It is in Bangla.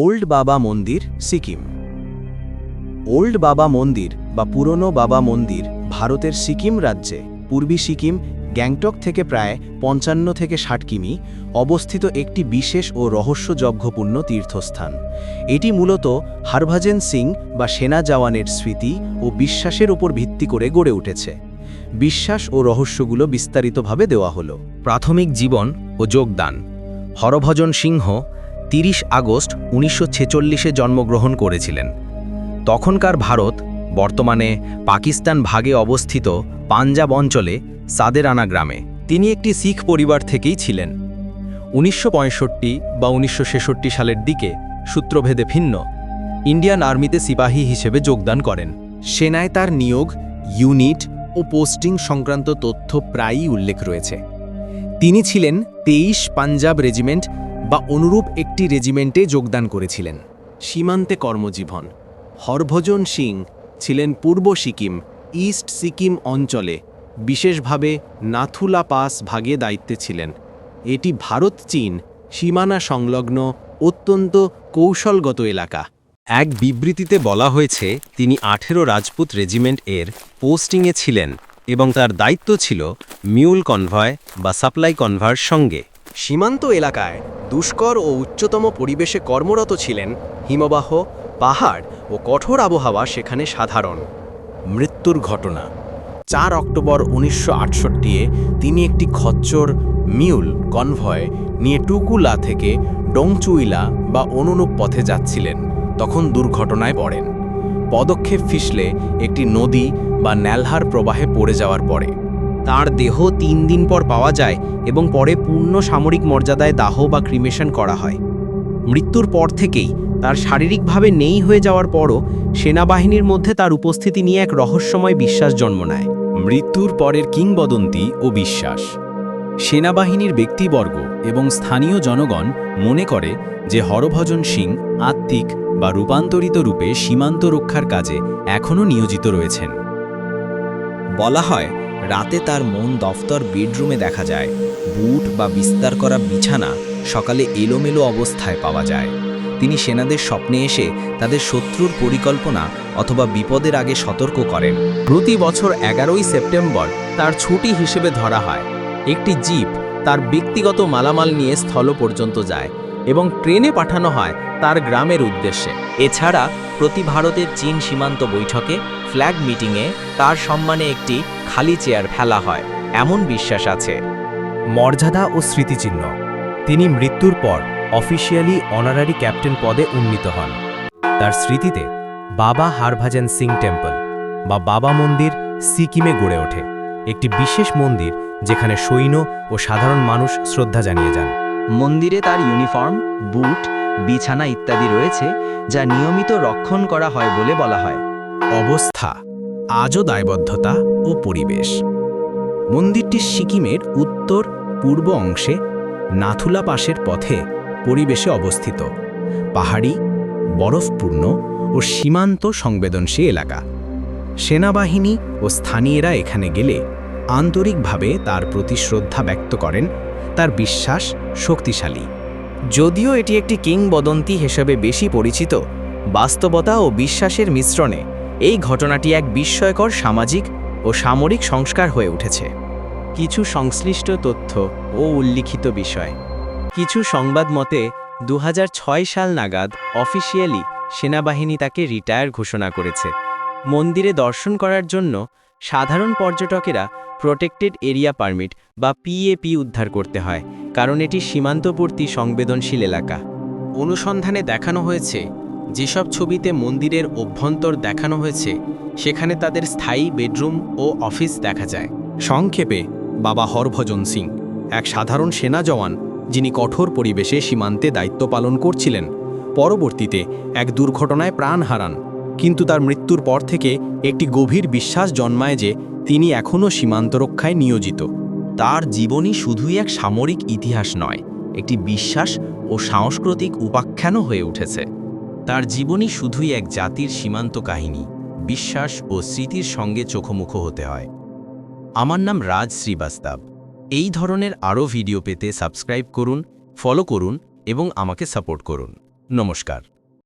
ওল্ড বাবা মন্দির, সিকিম। ওল্ড বাবা মন্দির বা পুরনো বাবা মন্দির ভারতের সিকিম রাজ্যে পূর্বী সিকিম, গ্যাংটক থেকে প্রায় ৫৫ থেকে ৬০ কিমি অবস্থিত একটি বিশেষ ও রহস্যযজ্ঞপূর্ণ তীর্থস্থান। এটি মূলত হরভজন সিং বা সেনা জওয়ানের স্মৃতি ও বিশ্বাসের উপর ভিত্তি করে গড়ে উঠেছে। বিশ্বাস ও রহস্যগুলো বিস্তারিতভাবে দেওয়া হলো। প্রাথমিক জীবন ও যোগদান। হরভজন সিংহ ৩০ আগস্ট ১৯৪৬-এ জন্মগ্রহণ করেছিলেন। তখনকার ভারত, বর্তমানে পাকিস্তান ভাগে অবস্থিত পাঞ্জাব অঞ্চলে সাদেরানা গ্রামে। তিনি একটি শিখ পরিবার থেকেই ছিলেন। ১৯৬৫ বা ১৯৬৬ সালের দিকে সূত্রভেদে ভিন্ন ইন্ডিয়ান আর্মিতে সিপাহী হিসেবে যোগদান করেন। সেনায় তার নিয়োগ, ইউনিট ও পোস্টিং সংক্রান্ত তথ্য প্রায়ই উল্লেখ রয়েছে। তিনি ছিলেন ২৩ পাঞ্জাব রেজিমেন্ট বা অনুরূপ একটি রেজিমেন্টে যোগদান করেছিলেন। সীমান্তে কর্মজীবন। হরভজন সিং ছিলেন পূর্ব সিকিম, ইস্ট সিকিম অঞ্চলে, বিশেষভাবে নাথুলা পাস ভাগে দায়িত্বে ছিলেন। এটি ভারত চীন সীমানা সংলগ্ন অত্যন্ত কৌশলগত এলাকা। এক বিবৃতিতে বলা হয়েছে তিনি ১৮ রাজপুত রেজিমেন্ট এর পোস্টিংয়ে ছিলেন এবং তার দায়িত্ব ছিল মিউল কনভয় বা সাপ্লাই কনভয়ের সঙ্গে। সীমান্ত এলাকায় দুষ্কর ও উচ্চতম পরিবেশে কর্মরত ছিলেন। হিমবাহ, পাহাড় ও কঠোর আবহাওয়া সেখানে সাধারণ। মৃত্যুর ঘটনা। ৪ অক্টোবর ১৯৬৮-এ তিনি একটি খচ্চর মিউল কনভয় নিয়ে টুকুলা থেকে ডংচুইলা বা অনুরূপ পথে যাচ্ছিলেন, তখন দুর্ঘটনায় পড়েন। পদক্ষেপ ফিসলে একটি নদী বা ন্যালহার প্রবাহে পড়ে যাওয়ার পরে তার দেহ ৩ দিন পর পাওয়া যায় এবং পরে পূর্ণ সামরিক মর্যাদায় দাহ বা ক্রিমেশন করা হয়। মৃত্যুর পর থেকেই তার শারীরিকভাবে নেই হয়ে যাওয়ার পরও সেনাবাহিনীর মধ্যে তার উপস্থিতি নিয়ে এক রহস্যময় বিশ্বাস জন্ম নেয়। মৃত্যুর পরের কিংবদন্তি ও বিশ্বাস। সেনাবাহিনীর ব্যক্তিবর্গ এবং স্থানীয় জনগণ মনে করে যে হরভজন সিং আত্মিক বা রূপান্তরিত রূপে সীমান্ত রক্ষার কাজে এখনও নিয়োজিত রয়েছেন। বলা হয় রাতে তার মন দফতর বেডরুমে দেখা যায়। বুট বা বিস্তার করা বিছানা সকালে এলোমেলো অবস্থায় পাওয়া যায়। তিনি সেনাদের স্বপ্নে এসে তাদের শত্রুর পরিকল্পনা অথবা বিপদের আগে সতর্ক করেন। প্রতি বছর ১১ই সেপ্টেম্বর তার ছুটি হিসেবে ধরা হয়। একটি জিপ তার ব্যক্তিগত মালামাল নিয়ে স্থল পর্যন্ত যায় এবং ট্রেনে পাঠানো হয় তার গ্রামের উদ্দেশ্যে। এছাড়া প্রতি ভারতের চীন সীমান্ত বৈঠকে ফ্ল্যাগ মিটিংয়ে তার সম্মানে একটি খালি চেয়ার ফেলা হয়, এমন বিশ্বাস আছে। মর্যাদা ও স্মৃতিচিহ্ন। তিনি মৃত্যুর পর অফিসিয়ালি অনারারি ক্যাপ্টেন পদে উন্নীত হন। তার স্মৃতিতে বাবা হরভজন সিং টেম্পল বা বাবা মন্দির সিকিমে গড়ে ওঠে, একটি বিশেষ মন্দির যেখানে সৈন্য ও সাধারণ মানুষ শ্রদ্ধা জানিয়ে যান। মন্দিরে তার ইউনিফর্ম, বুট, বিছানা ইত্যাদি রয়েছে, যা নিয়মিত রক্ষণ করা হয় বলে বলা হয়। অবস্থা, আজও দায়বদ্ধতা ও পরিবেশ। মন্দিরটি সিকিমের উত্তর পূর্ব অংশে নাথুলা পাসের পথে পরিবেশে অবস্থিত। পাহাড়ি, বরফপূর্ণ ও সীমান্ত সংবেদনশীল এলাকা। সেনাবাহিনী ও স্থানীয়রা এখানে গেলে আন্তরিকভাবে তার প্রতি শ্রদ্ধা ব্যক্ত করেন। তার বিশ্বাস শক্তিশালী। যদিও এটি একটি কিংবদন্তি হিসেবে বেশি পরিচিত, বাস্তবতা ও বিশ্বাসের মিশ্রণে এই ঘটনাটি এক বিস্ময়কর সামাজিক ও সামরিক সংস্কার হয়ে উঠেছে। কিছু সংশ্লিষ্ট তথ্য ও উল্লিখিত বিষয়। কিছু সংবাদ মতে ২০০৬ সাল নাগাদ অফিসিয়ালি সেনাবাহিনী তাকে রিটায়ার ঘোষণা করেছে। মন্দিরে দর্শন করার জন্য সাধারণ পর্যটকেরা প্রোটেক্টেড এরিয়া পারমিট বা পিএপি উদ্ধার করতে হয়, কারণ এটি সীমান্তবর্তী সংবেদনশীল এলাকা। অনুসন্ধানে দেখানো হয়েছে যেসব ছবিতে মন্দিরের অভ্যন্তর দেখানো হয়েছে সেখানে তাদের স্থায়ী বেডরুম ও অফিস দেখা যায়। সংক্ষেপে, বাবা হরভজন সিং এক সাধারণ সেনা জওয়ান যিনি কঠোর পরিবেশে সীমান্তে দায়িত্ব পালন করছিলেন। পরবর্তীতে এক দুর্ঘটনায় প্রাণ হারান, কিন্তু তার মৃত্যুর পর থেকে একটি গভীর বিশ্বাস জন্মায় যে তিনি এখনও সীমান্ত রক্ষায় নিয়োজিত। তার জীবনী শুধুই এক সামরিক ইতিহাস নয়, একটি বিশ্বাস ও সাংস্কৃতিক উপাখ্যানও হয়ে উঠেছে। তার জীবনী শুধুই এক জাতির সীমান্ত কাহিনী, বিশ্বাস ও স্মৃতির সঙ্গে চোখোমুখো হতে হয়। আমার নাম রাজ শ্রীবাস্তব। এই ধরনের আরও ভিডিও পেতে সাবস্ক্রাইব করুন, ফলো করুন এবং আমাকে সাপোর্ট করুন। নমস্কার।